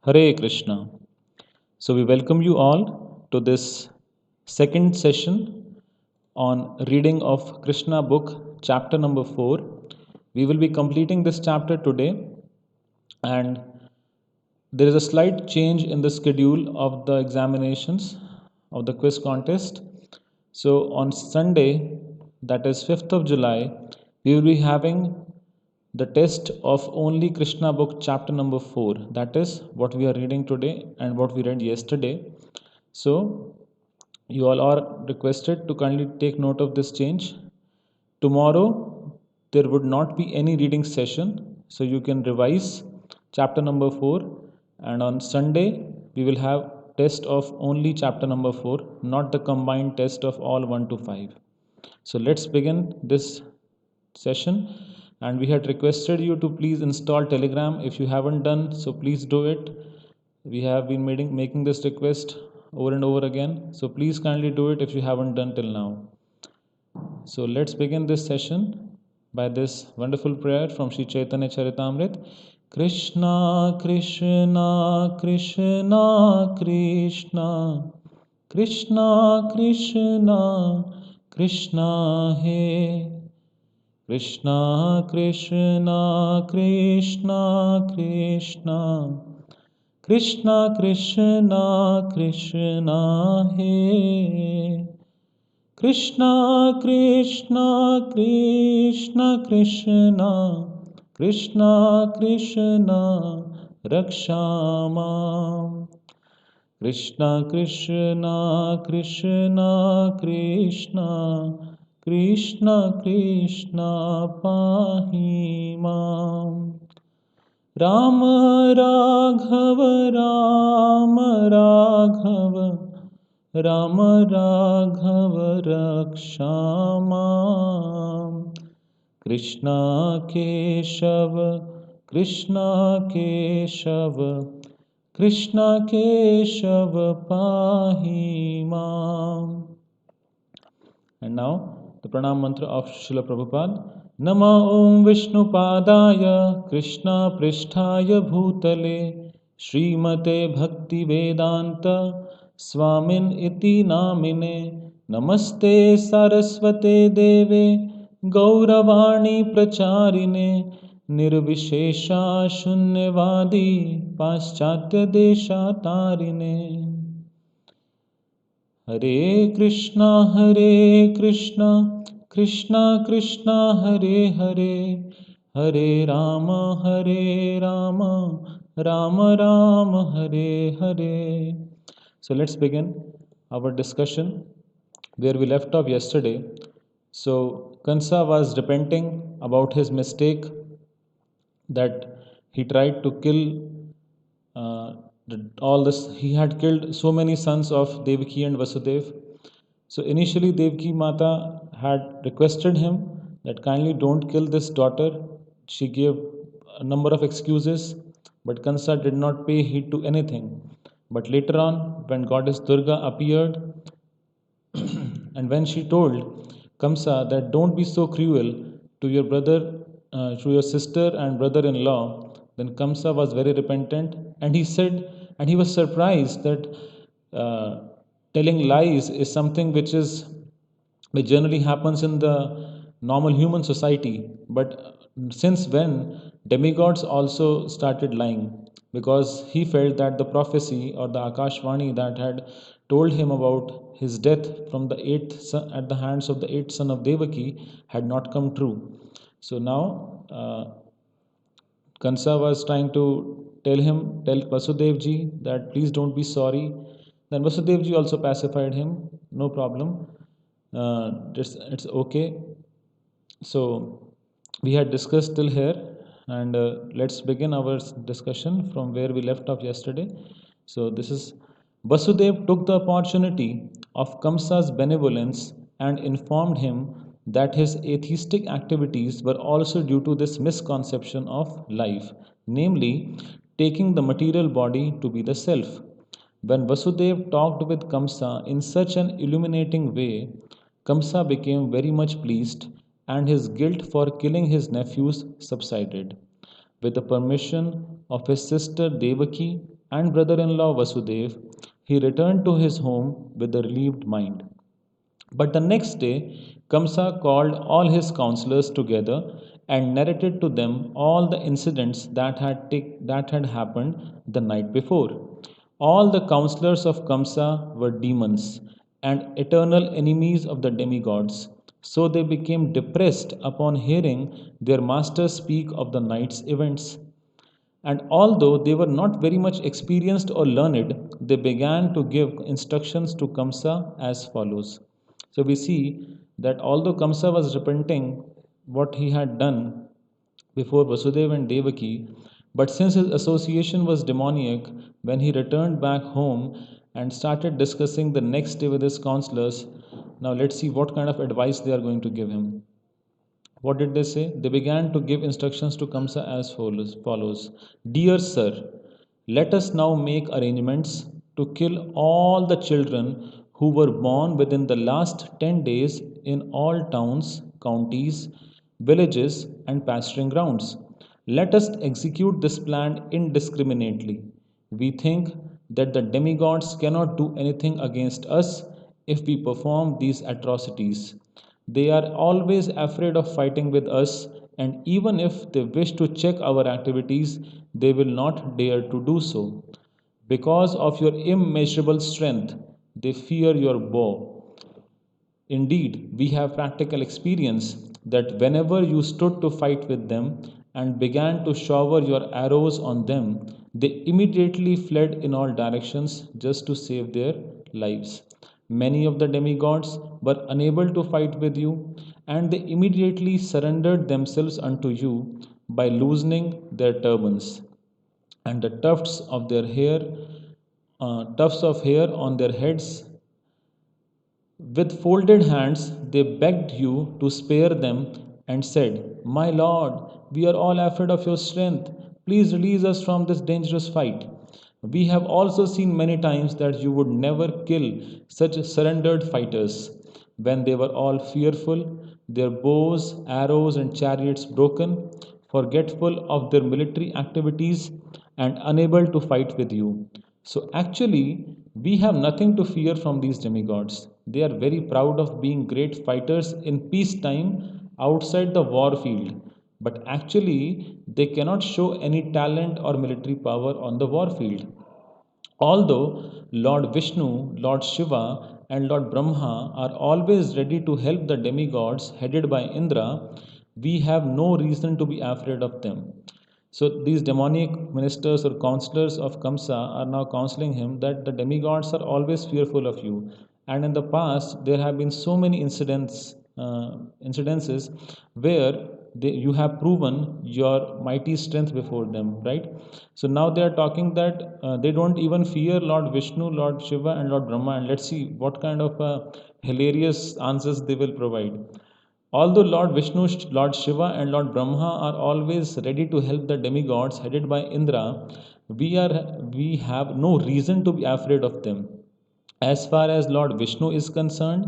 Hare Krishna. So, we welcome you all to this second session on reading of Krishna book, chapter number 4. We will be completing this chapter today, and there is a slight change in the schedule of the examinations of the quiz contest. So, on Sunday, that is 5th of July, we will be having the test of only Krishna book chapter number 4. That is what we are reading today and what we read yesterday. So, you all are requested to kindly take note of this change. Tomorrow, there would not be any reading session, so you can revise chapter number 4. And on Sunday, we will have test of only chapter number 4, not the combined test of all 1 to 5. So let's begin this session, and we had requested you to please install Telegram. If you haven't done so, please do it. We have been making this request over and over again, so please kindly do it if you haven't done till now. So let's begin this session by this wonderful prayer from Sri Chaitanya Charitamrita. Krishna Krishna Krishna Krishna Krishna Krishna Krishna He Krishna Krishna Krishna Krishna Krishna Krishna Krishna He Krishna Krishna Krishna Krishna Krishna Krishna Rakshama Krishna Krishna Krishna Krishna Krishna Krishna Pahimam Ram Raghava Ram Raghava Ram Raghava Rakshama Krishna Keshava Krishna Keshava Krishna Keshava Pahimam. And now the pranam mantra of Srila Prabhupada. Nama Om Vishnu Padaya Krishna Pristhaya Bhutale Srimate Bhakti Vedanta Swamin Iti Namine Namaste Saraswate Deve Gauravani Pracharine Nirvishesha Shunyavadi Paschatya Desha Tarine. Hare Krishna Krishna Krishna Hare Hare Hare Rama Rama Rama Hare Hare. So let's begin our discussion where we left off yesterday. So Kansa was repenting about his mistake that he tried to kill all this. He had killed so many sons of Devaki and Vasudev. So initially, Devaki Mata had requested him that kindly don't kill this daughter. She gave a number of excuses, but Kansa did not pay heed to anything. But later on, when goddess Durga appeared, and when she told Kamsa that don't be so cruel to your brother, to your sister and brother-in-law, then Kamsa was very repentant, and he said, and he was surprised that uh, telling lies is something which generally happens in the normal human society. But since when demigods also started lying? Because he felt that the prophecy or the Akashvani that had told him about his death from the eighth son, at the hands of the eighth son of Devaki had not come true. So now Kansa was trying to tell Vasudevji that please don't be sorry. Then Vasudevji also pacified him, no problem, it's okay. So we had discussed till here, and let's begin our discussion from where we left off yesterday. So this is Vasudev took the opportunity of Kamsa's benevolence and informed him that his atheistic activities were also due to this misconception of life, namely taking the material body to be the self. When Vasudev talked with Kamsa in such an illuminating way, Kamsa became very much pleased, and his guilt for killing his nephews subsided. With the permission of his sister Devaki and brother in law Vasudev, he returned to his home with a relieved mind. But the next day, Kamsa called all his counselors together and narrated to them all the incidents that had happened the night before. All the counselors of Kamsa were demons and eternal enemies of the demigods. So they became depressed upon hearing their master speak of the night's events. And although they were not very much experienced or learned, they began to give instructions to Kamsa as follows. So we see that although Kamsa was repenting what he had done before Vasudeva and Devaki, but since his association was demoniac, when he returned back home and started discussing the next day with his counselors, now let's see what kind of advice they are going to give him. What did they say? They began to give instructions to Kamsa as follows. Dear sir, let us now make arrangements to kill all the children who were born within the last 10 days in all towns, counties, villages, and pasturing grounds. Let us execute this plan indiscriminately. We think that the demigods cannot do anything against us if we perform these atrocities. They are always afraid of fighting with us, and even if they wish to check our activities, they will not dare to do so. Because of your immeasurable strength, they fear your bow. Indeed, we have practical experience that whenever you stood to fight with them and began to shower your arrows on them, they immediately fled in all directions just to save their lives. Many of the demigods were unable to fight with you, and they immediately surrendered themselves unto you by loosening their turbans and the tufts of hair on their heads. With folded hands, they begged you to spare them and said, My Lord, we are all afraid of your strength. Please release us from this dangerous fight. We have also seen many times that you would never kill such surrendered fighters. When they were all fearful, their bows, arrows, and chariots broken, forgetful of their military activities, and unable to fight with you. So, actually, we have nothing to fear from these demigods. They are very proud of being great fighters in peacetime outside the war field, but actually, they cannot show any talent or military power on the war field. Although Lord Vishnu, Lord Shiva, and Lord Brahma are always ready to help the demigods headed by Indra, we have no reason to be afraid of them. So these demonic ministers or counselors of Kamsa are now counseling him that the demigods are always fearful of you. And in the past, there have been so many incidences where you have proven your mighty strength before them, right? So now they are talking that they don't even fear Lord Vishnu, Lord Shiva, and Lord Brahma. And let's see what kind of hilarious answers they will provide. Although Lord Vishnu, Lord Shiva, and Lord Brahma are always ready to help the demigods headed by Indra, we have no reason to be afraid of them. As far as Lord Vishnu is concerned,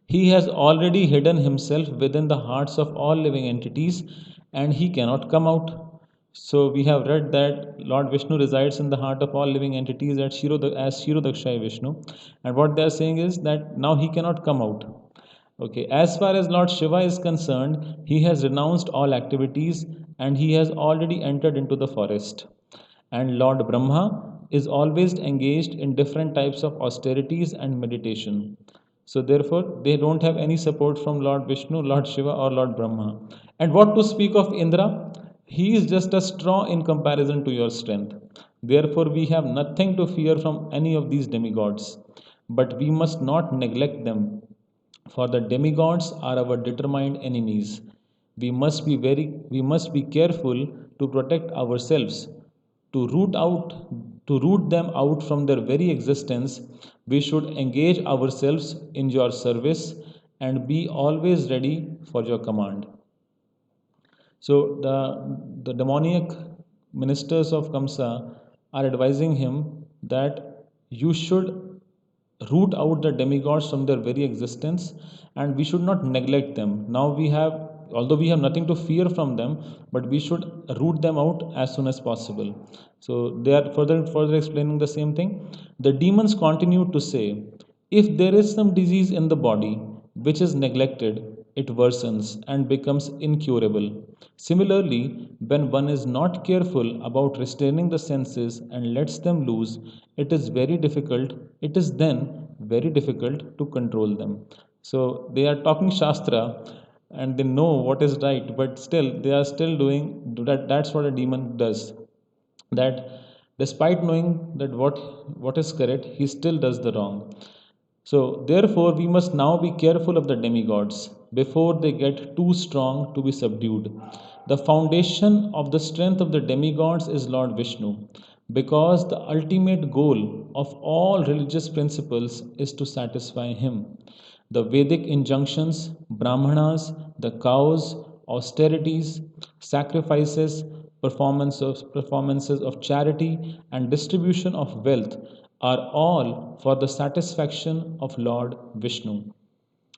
he has already hidden himself within the hearts of all living entities and he cannot come out. So we have read that Lord Vishnu resides in the heart of all living entities as Shirodakshay Vishnu. And what they are saying is that now he cannot come out. Okay, as far as Lord Shiva is concerned, he has renounced all activities and he has already entered into the forest. And Lord Brahma is always engaged in different types of austerities and meditation. So, therefore, they don't have any support from Lord Vishnu, Lord Shiva, or Lord Brahma. And what to speak of Indra? He is just a straw in comparison to your strength. Therefore, we have nothing to fear from any of these demigods. But we must not neglect them, for the demigods are our determined enemies. We must be careful to protect ourselves. To root out to root them out from their very existence, we should engage ourselves in your service and be always ready for your command. So the demoniac ministers of Kamsa are advising him that you should root out the demigods from their very existence and we should not neglect them. Now we have although we have nothing to fear from them, but we should root them out as soon as possible. So they are further explaining the same thing. The demons continue to say, if there is some disease in the body which is neglected, it worsens and becomes incurable. Similarly, when one is not careful about restraining the senses and lets them loose, it is then very difficult to control them. So they are talking Shastra and they know what is right, but still they are still doing that. That's what a demon does. That despite knowing that what is correct, he still does the wrong. So, therefore, we must now be careful of the demigods before they get too strong to be subdued. The foundation of the strength of the demigods is Lord Vishnu, because the ultimate goal of all religious principles is to satisfy him. The Vedic injunctions, Brahmanas, the cows, austerities, sacrifices, performances of charity, and distribution of wealth are all for the satisfaction of Lord Vishnu.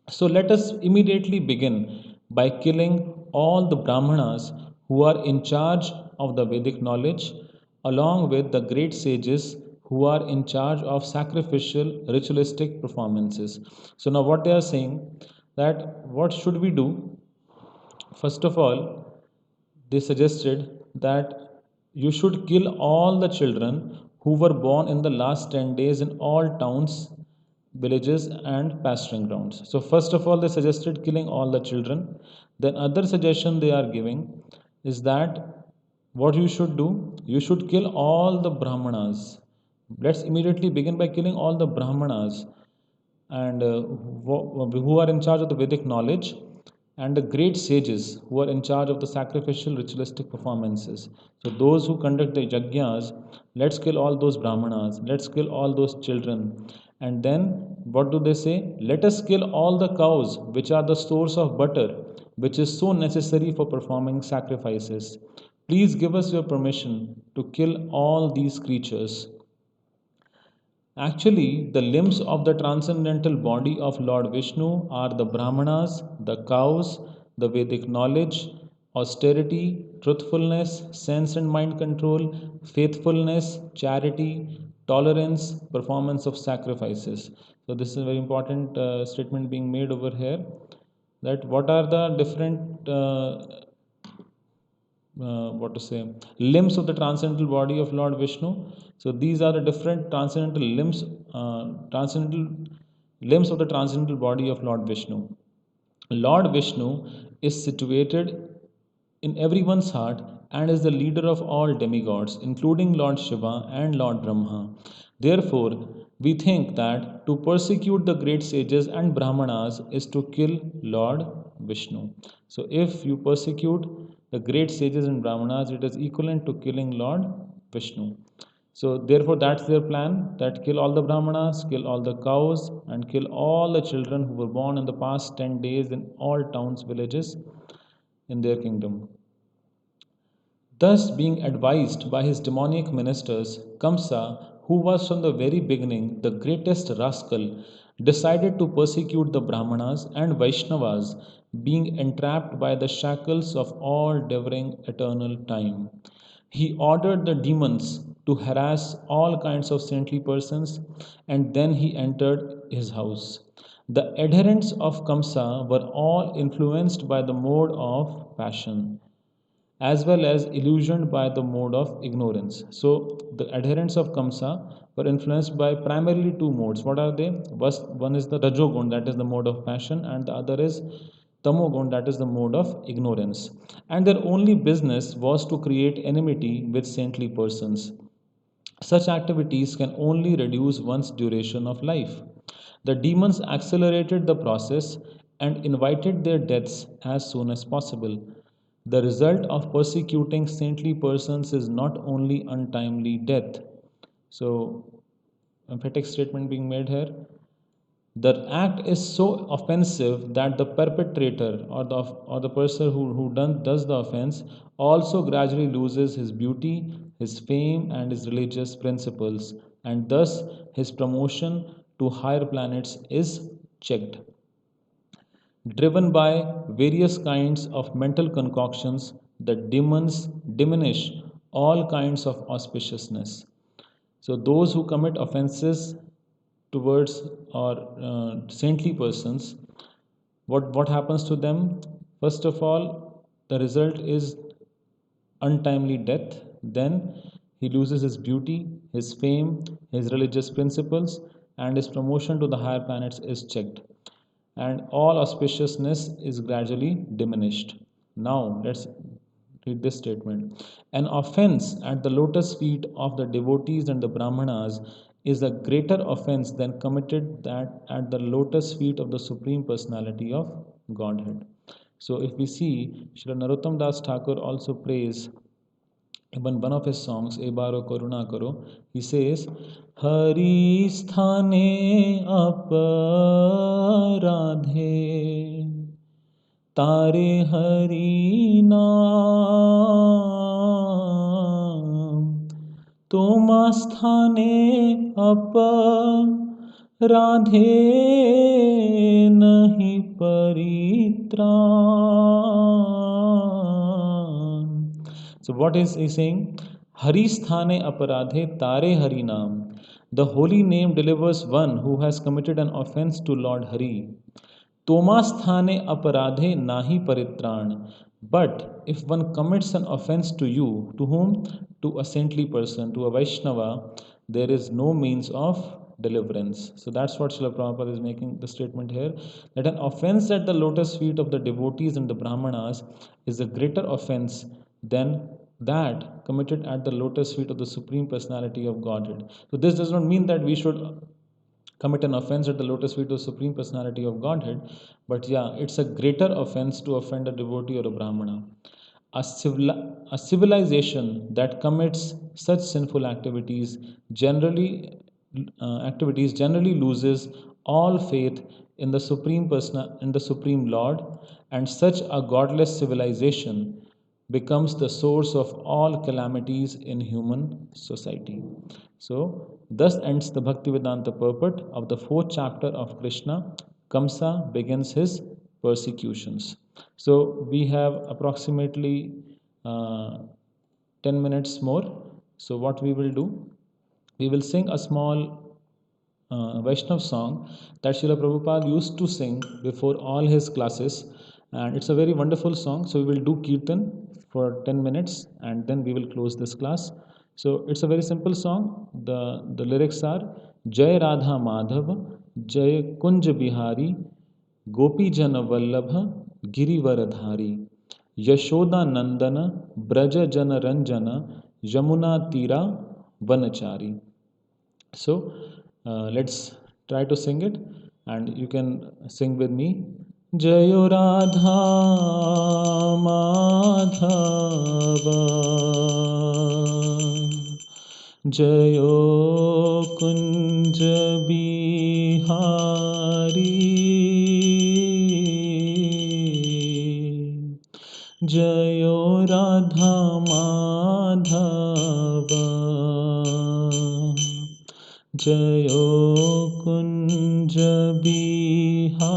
So let us immediately begin by killing all the Brahmanas who are in charge of the Vedic knowledge, along with the great sages who are in charge of sacrificial ritualistic performances. So now what they are saying, that what should we do? First of all, they suggested that you should kill all the children who were born in the last 10 days in all towns, villages, and pasturing grounds. So, first of all, they suggested killing all the children. Then, other suggestion they are giving is that what you should do, you should kill all the Brahmanas. Let's immediately begin by killing all the Brahmanas and who are in charge of the Vedic knowledge, and the great sages who are in charge of the sacrificial ritualistic performances. So, those who conduct the yajnas, let's kill all those Brahmanas, let's kill all those children. And then, what do they say? Let us kill all the cows, which are the source of butter, which is so necessary for performing sacrifices. Please give us your permission to kill all these creatures. Actually, the limbs of the transcendental body of Lord Vishnu are the Brahmanas, the cows, the Vedic knowledge, austerity, truthfulness, sense and mind control, faithfulness, charity, tolerance, performance of sacrifices. So, this is a very important statement being made over here, that what are the different what to say, limbs of the transcendental body of Lord Vishnu. So these are the different transcendental limbs of the transcendental body of Lord Vishnu. Lord Vishnu is situated in everyone's heart and is the leader of all demigods, including Lord Shiva and Lord Brahma. Therefore, we think that to persecute the great sages and Brahmanas is to kill Lord Vishnu. So, if you persecute the great sages and Brahmanas, it is equivalent to killing Lord Vishnu. So, therefore, that's their plan, that kill all the Brahmanas, kill all the cows, and kill all the children who were born in the past 10 days in all towns, villages in their kingdom. Thus, being advised by his demoniac ministers, Kamsa, who was from the very beginning the greatest rascal, decided to persecute the Brahmanas and Vaishnavas, being entrapped by the shackles of all devouring eternal time. He ordered the demons to harass all kinds of saintly persons, and then he entered his house. The adherents of Kamsa were all influenced by the mode of passion, as well as illusioned by the mode of ignorance. So, the adherents of Kamsa were influenced by primarily two modes. What are they? One is the Rajogun, that is the mode of passion, and the other is Tamogun, that is the mode of ignorance. And their only business was to create enmity with saintly persons. Such activities can only reduce one's duration of life. The demons accelerated the process and invited their deaths as soon as possible. The result of persecuting saintly persons is not only untimely death. So, emphatic statement being made here. The act is so offensive that the perpetrator or the person does the offense also gradually loses his beauty, his fame, and his religious principles, and thus his promotion to higher planets is checked. driven by various kinds of mental concoctions, the demons diminish all kinds of auspiciousness. So, those who commit offenses towards or saintly persons, what happens to them? First of all, the result is untimely death. Then he loses his beauty, his fame, his religious principles, and his promotion to the higher planets is checked. And all auspiciousness is gradually diminished. Now, let's read this statement. An offense at the lotus feet of the devotees and the Brahmanas is a greater offense than committed that at the lotus feet of the Supreme Personality of Godhead. So, if we see, Srila Narottam Das Thakur also prays in one of his songs, Ebaro Karuna Karo, he says, Hari sthane aparadhe Tare Hari Naam Toma sthane aparadhe Nahi paritran. So what is he saying? Hari sthane aparadhe tare Hari Naam. The holy name delivers one who has committed an offense to Lord Hari. Tomasthane aparadhe nahi paritran. But if one commits an offense to you, to whom? To a saintly person, to a Vaishnava, there is no means of deliverance. So that's what Srila Prabhupada is making the statement here, that an offense at the lotus feet of the devotees and the Brahmanas is a greater offense than that committed at the lotus feet of the Supreme Personality of Godhead. So this does not mean that we should commit an offense at the lotus feet of the Supreme Personality of Godhead, but yeah, it's a greater offense to offend a devotee or a Brahmana. A civilization that commits such sinful activities generally loses all faith in the Supreme Lord, and such a godless civilization becomes the source of all calamities in human society. So, thus ends the Bhaktivedanta purport of the fourth chapter of Krishna. Kamsa begins his persecutions. So, we have approximately 10 minutes more. So, what we will do? We will sing a small Vaishnav song that Srila Prabhupada used to sing before all his classes, and it's a very wonderful song. So, we will do Kirtan for 10 minutes and then we will close this class. So, it's a very simple song. The lyrics are Jai Radha Madhava, Jai Kunj Bihari, Gopi Jana Vallabha, Girivaradhari, Yashoda Nandana, Braja Jana Ranjana, Yamuna Tira Vanachari. So let's try to sing it, and you can sing with me. Jayo Radha Madhava, Jayo Kunj Bihari, Jayo Radha Madhava, Jayo Kunj Bihari,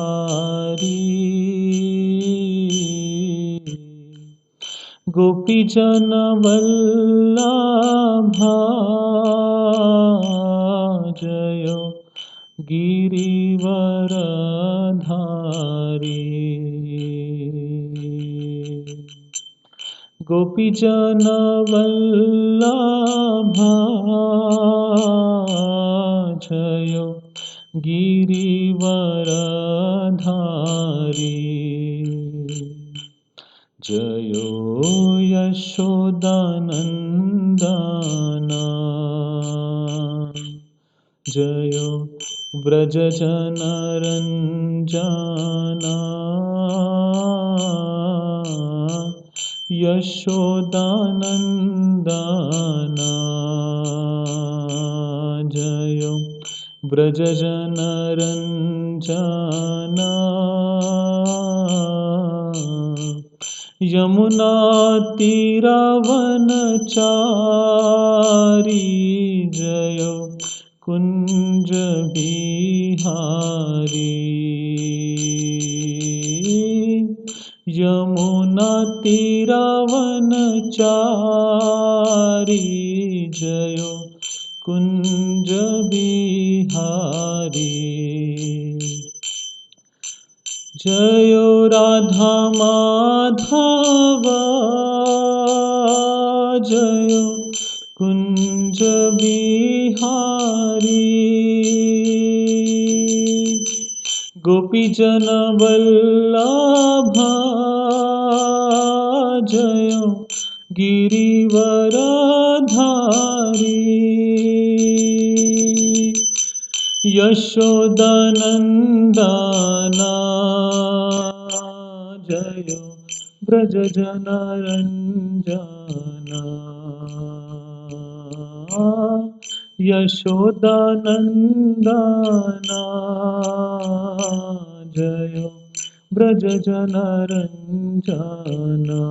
Gopi Jana Vallabha, Jayo Girivaradhari, Gopi Jana Vallabha, Jayo Girivaradhari, Jayo Yashodanandana, Jayo Vrajajanaranjana, Yashodanandana, Jayo Vrajajanaranjana, Yamuna Tiravanachari, Jayo Kunj Bihari, जयो कुंज बिहारी। जयो राधा माधव जयो कुंज बिहारी। गोपीजन वल्लभ जयो गिरिवरधारी। यशोदनन्दना जयो ब्रज जनरञ्जना। यशोदनन्दना जयो ब्रज जनरञ्जना।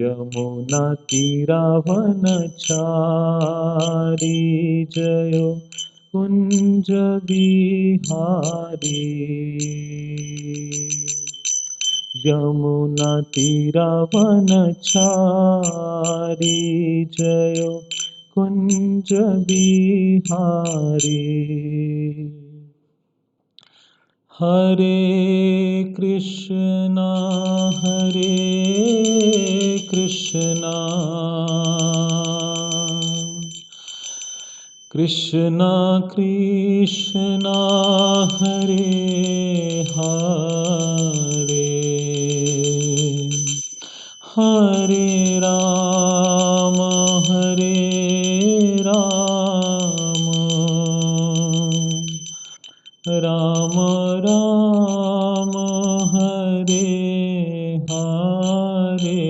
यमुना तीरावनचारी जयो कुंज बिहारी। यमुना तीरावनचारी जयो कुंज बिहारी। हरे कृष्णा कृष्णा कृष्णा हरे हरे। हरे राम राम राम हरे हरे।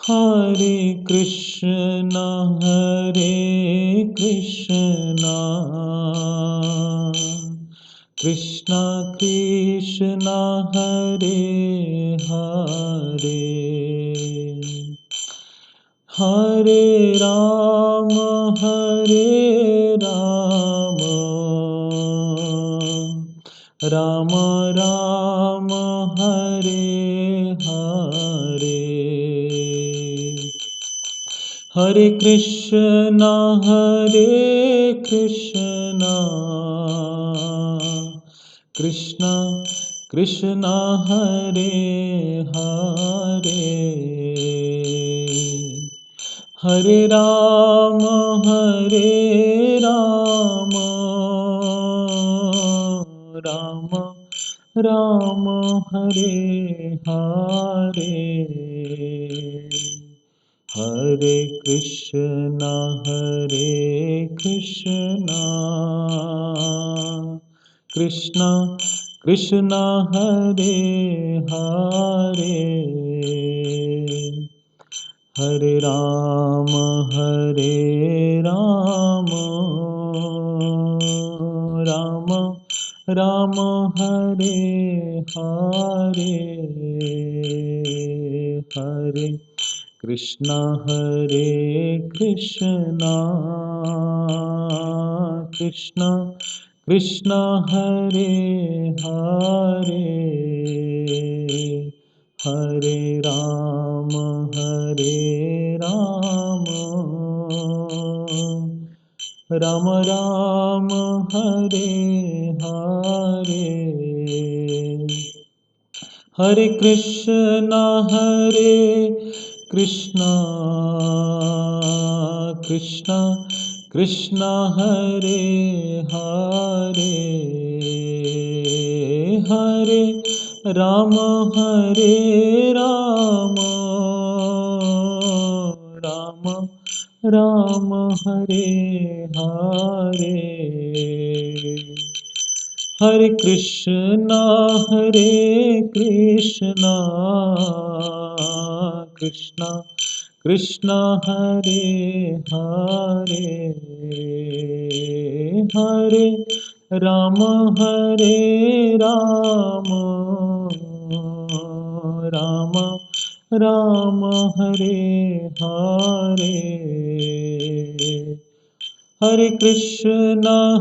हरे कृष्णा कृष्णा कृष्णा हरे हरे। हरे राम राम राम हरे हरे। हरे कृष्णा कृष्णा कृष्णा हरे हरे। हरे राम राम राम हरे हरे। हरे कृष्णा कृष्णा कृष्णा हरे हरे। हरे राम राम राम हरे हरे। हरे कृष्णा कृष्णा कृष्णा हरे हरे। हरे राम राम राम हरे हरे। हरे कृष्णा कृष्णा कृष्णा हरे हरे। हरे राम राम राम हरे हरे। हरे कृष्णा कृष्णा कृष्णा हरे हरे। हरे राम राम राम हरे हरे। हरे Krishna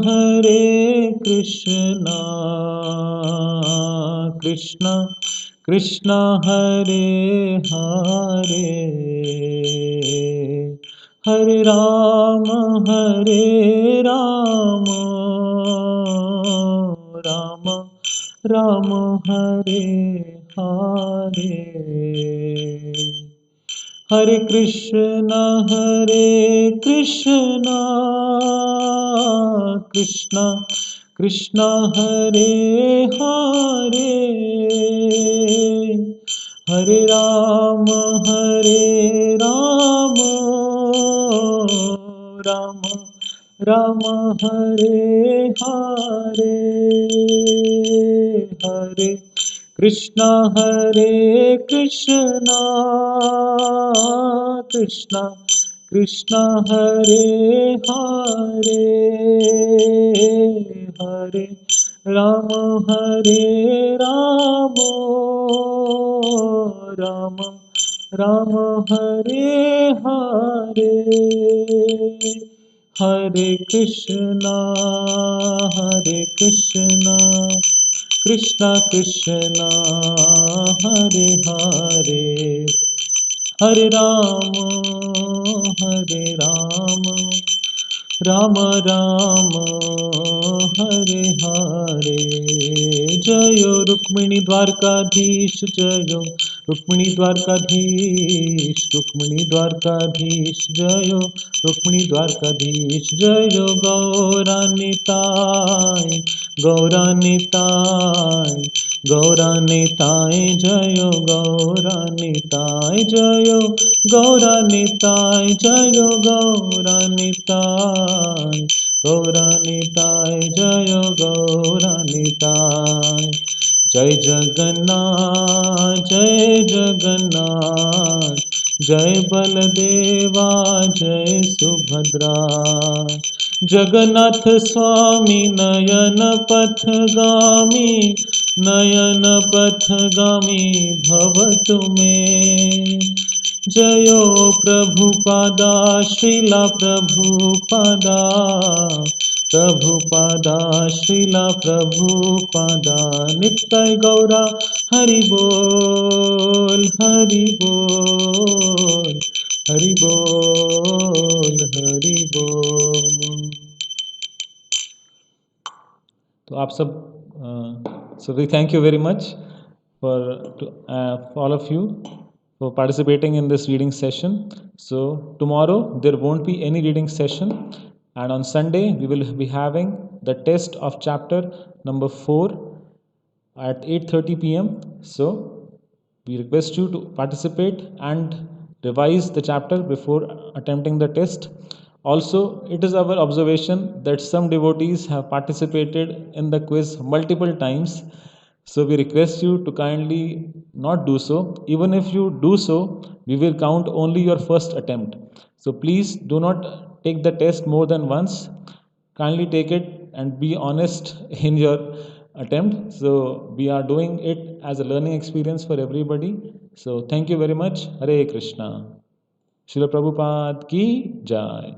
Krishna Krishna Hare Hare, Hare Rama Rama Rama Hare Hare. Hare Krishna Krishna Krishna Hare Hare, Hare Rama Rama Rama Hare Hare. Hare Krishna Krishna Krishna Hare Hare, Hare Rama Rama Rama Hare Hare. Hare Krishna Krishna Krishna Hare Hare, Hare Rama Rama Rama Hare Hare. Jayo Rukmini Dwarkadhish, Jayo Rukmini Dwarkadhish, Rukmini Dwarkadhish, Jayo Rukmini Dwarkadhish, Jayo Gauranitai, Gauranitai, Gauranitai, Jayo Gauranitai, Jayo Gauranitai, Jayo Gauranitai, Gauranitai, Jayo Gauranitai. Jai Jagannath, Jai Jagannath, Jai Baladeva, Jai Subhadra. Jagannath Swami Nayan Pathgami, Nayan Pathgami Bhavatu me. Jayo Prabhupada, Srila Prabhupada, Prabhupada, Srila Prabhupada, Nittai Gaura, Hari Bol, Hari Bol, Hari Bol, Hari Bol. तो आप सब so we thank you very much for all of you for participating in this reading session. So tomorrow there won't be any reading session, and on Sunday we will be having the test of chapter number 4 at 8:30 p.m. So we request you to participate and revise the chapter before attempting the test. Also, it is our observation that some devotees have participated in the quiz multiple times. So we request you to kindly not do so. Even if you do so, we will count only your first attempt. So please do not take the test more than once. Kindly take it and be honest in your attempt. So we are doing it as a learning experience for everybody. So thank you very much. Hare Krishna. Srila Prabhupada ki jai.